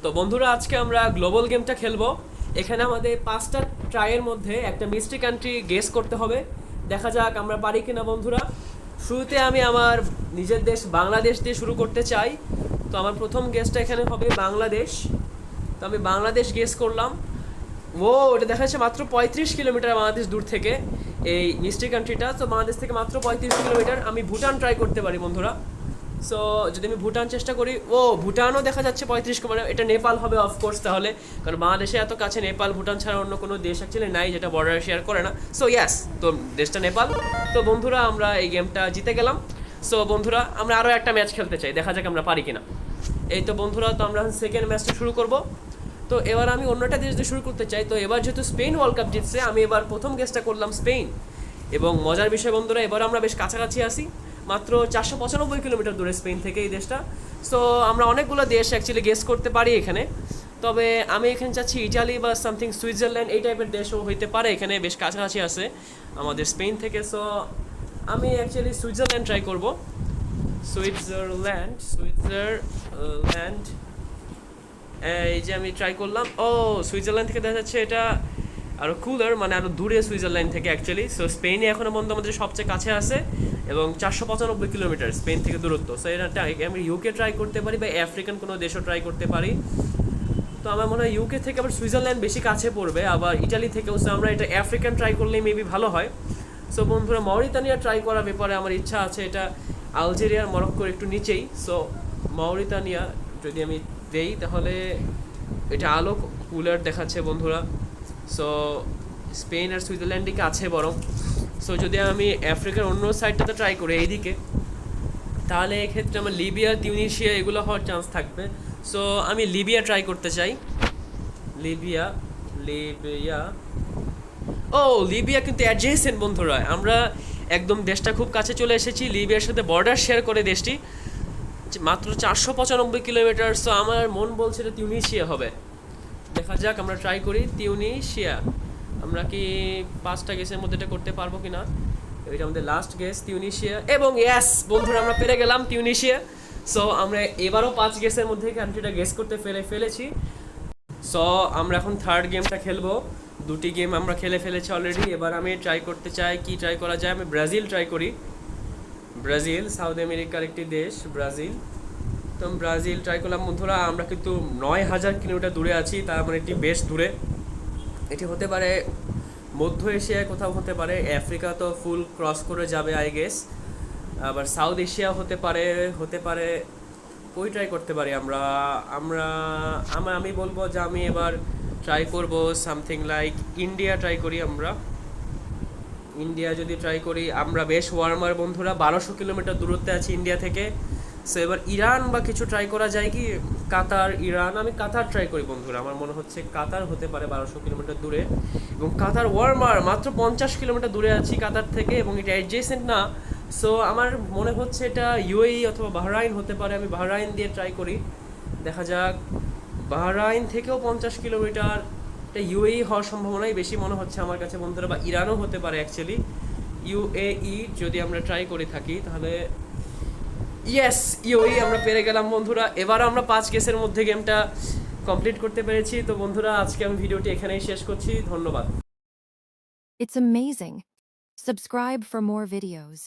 তো বন্ধুরা আজকে আমরা গ্লোবাল গেমটা খেলবো। এখানে আমাদের 5টা ট্রাইয়ের মধ্যে একটা মিস্ট্রি কান্ট্রি গেস করতে হবে। দেখা যাক আমরা পারি কিনা বন্ধুরা। শুরুতে আমি আমার নিজের দেশ বাংলাদেশ দিয়ে শুরু করতে চাই। তো আমার প্রথম গেসটা এখানে হবে বাংলাদেশ। তো আমি বাংলাদেশ গেস করলাম। ও এটা দেখা যাচ্ছে মাত্র 35 কিলোমিটার বাংলাদেশ দূর থেকে এই মিস্ট্রি কান্ট্রিটা। তো বাংলাদেশ থেকে মাত্র 35 কিলোমিটার। আমি ভুটান ট্রাই করতে পারি বন্ধুরা। সো যদি আমি ভুটান চেষ্টা করি, ও ভুটানও দেখা যাচ্ছে 35 কিলোমিটার। এটা নেপাল হবে অফকোর্স তাহলে, কারণ বাংলাদেশে এত কাছে নেপাল ভুটান ছাড়া অন্য কোনো দেশ অ্যাকচুয়ালি নাই যেটা বর্ডার শেয়ার করে না। সো ইয়াস, তো দেশটা নেপাল। তো বন্ধুরা আমরা এই গেমটা জিতে গেলাম। সো বন্ধুরা আমরা আরও একটা ম্যাচ খেলতে চাই, দেখা যাক আমরা পারি কিনা। এই তো বন্ধুরা, তো আমরা সেকেন্ড ম্যাচটা শুরু করব। তো এবার আমি অন্যটা দেশ দিয়ে শুরু করতে চাই। তো এবার যেহেতু স্পেন ওয়ার্ল্ড কাপ জিতছে, আমি এবার প্রথম গেসটা করলাম স্পেন। এবং মজার বিষয় বন্ধুরা, এবার আমরা বেশ কাছাকাছি আসি, মাত্র 495 কিলোমিটার দূরে স্পেন থেকে এই দেশটা। সো আমরা অনেকগুলো দেশ অ্যাকচুয়ালি গেস করতে পারি এখানে। তবে আমি এখানে চাচ্ছি ইটালি বা সামথিং সুইজারল্যান্ড, এই টাইপের দেশও হইতে পারে, এখানে বেশ কাছাকাছি আছে আমাদের স্পেন থেকে। সো আমি অ্যাকচুয়ালি সুইজারল্যান্ড ট্রাই করব। সুইজারল্যান্ড এই যে আমি ট্রাই করলাম। ও সুইজারল্যান্ড থেকে দেখা যাচ্ছে এটা আরও কুলার, মানে আরও দূরে সুইজারল্যান্ড থেকে অ্যাকচুয়ালি। সো স্পেনে এখনও পর্যন্ত আমাদের সবচেয়ে কাছে আছে এবং 495 কিলোমিটার স্পেন থেকে দূরত্ব। সো এটা আমি ইউকে ট্রাই করতে পারি বা আফ্রিকান কোনো দেশও ট্রাই করতে পারি। তো আমার মনে হয় ইউকে থেকে আবার সুইজারল্যান্ড বেশি কাছে পড়বে, আবার ইটালি থেকেও। সো আমরা এটা আফ্রিকান ট্রাই করলেই মেবি ভালো হয়। সো বন্ধুরা মরিতানিয়া ট্রাই করার ব্যাপারে আমার ইচ্ছা আছে। এটা আলজেরিয়ার মরক্কোর একটু নিচেই। সো মরিতানিয়া যদি আমি দেই তাহলে এটা আলো কুলার দেখাচ্ছে বন্ধুরা। সো স্পেন আর সুইজারল্যান্ডে আছে বরং। সো যদি আমি আফ্রিকার অন্য সাইডটাতে ট্রাই করি এইদিকে, তাহলে এক্ষেত্রে আমার লিবিয়া তিউনিশিয়া এগুলো হওয়ার চান্স থাকবে। সো আমি লিবিয়া ট্রাই করতে চাই। লিবিয়া লিবিয়া ও লিবিয়া কিন্তু অ্যাডজেসেন্ট বন্ধুরা, আমরা একদম দেশটা খুব কাছে চলে এসেছি। লিবিয়ার সাথে বর্ডার শেয়ার করে দেশটি, মাত্র 495 কিলোমিটার। সো আমার মন বলছে এটা তিউনিশিয়া হবে। দেখা যাক আমরা ট্রাই করি তিউনিশিয়া। আমরা কি 5টা গেসের মধ্যে এটা করতে পারবো কি না। এটা আমাদের লাস্ট গেস তিউনিশিয়া, এবং ইয়াস বন্ধুরা আমরা পেরে গেলাম তিউনিশিয়া। সো আমরা এবারও 5 গেসের মধ্যে কান্ট্রিটা গেস করতে ফেলেছি। সো আমরা এখন থার্ড গেমটা খেলবো। 2টি গেম আমরা খেলে ফেলেছি অলরেডি। এবার আমি ট্রাই করতে চাই, কি ট্রাই করা যায়। আমি ব্রাজিল ট্রাই করি। ব্রাজিল সাউথ আমেরিকার একটি দেশ ব্রাজিল। তো ব্রাজিল ট্রাই করলাম বন্ধুরা। আমরা কিন্তু 9000 কিলোমিটার দূরে আছি, তার মানে এটি বেশ দূরে। এটি হতে পারে মধ্য এশিয়ায় কোথাও, হতে পারে আফ্রিকা, তো ফুল ক্রস করে যাবে আই গেস। আবার সাউথ এশিয়া হতে পারে কই ট্রাই করতে পারি আমরা আমরা আমি বলবো যে আমি এবার ট্রাই করব সামথিং লাইক ইন্ডিয়া ট্রাই করি আমরা। ইন্ডিয়া যদি ট্রাই করি, আমরা বেশ ওয়ার্মার বন্ধুরা, 1200 কিলোমিটার দূরত্বে আছি ইন্ডিয়া থেকে। সো এবার ইরান বা কিছু ট্রাই করা যায় কি, কাতার ইরান। আমি কাতার ট্রাই করি বন্ধুরা, আমার মনে হচ্ছে কাতার হতে পারে 1200 কিলোমিটার দূরে। এবং কাতার ওয়ার্মার, মাত্র 50 কিলোমিটার দূরে আছি কাতার থেকে, এবং এটা অ্যাডজেসেন্ট না। সো আমার মনে হচ্ছে এটা ইউএই অথবা বাহরাইন হতে পারে। আমি বাহরাইন দিয়ে ট্রাই করি, দেখা যাক। বাহরাইন থেকেও 50 কিলোমিটার, এটা ইউএই হওয়ার সম্ভাবনাই বেশি মনে হচ্ছে আমার কাছে বন্ধুরা, বা ইরানও হতে পারে অ্যাকচুয়ালি। ইউএই যদি আমরা ট্রাই করে থাকি তাহলে ইয়েস, ইউএই আমরা পেরে গেলাম বন্ধুরা। এবার আমরা 5 গেসের মধ্যে গেমটা কমপ্লিট করতে পেরেছি। তো বন্ধুরা আজকে আমি ভিডিওটি এখানেই শেষ করছি, ধন্যবাদ। It's amazing. Subscribe for more videos.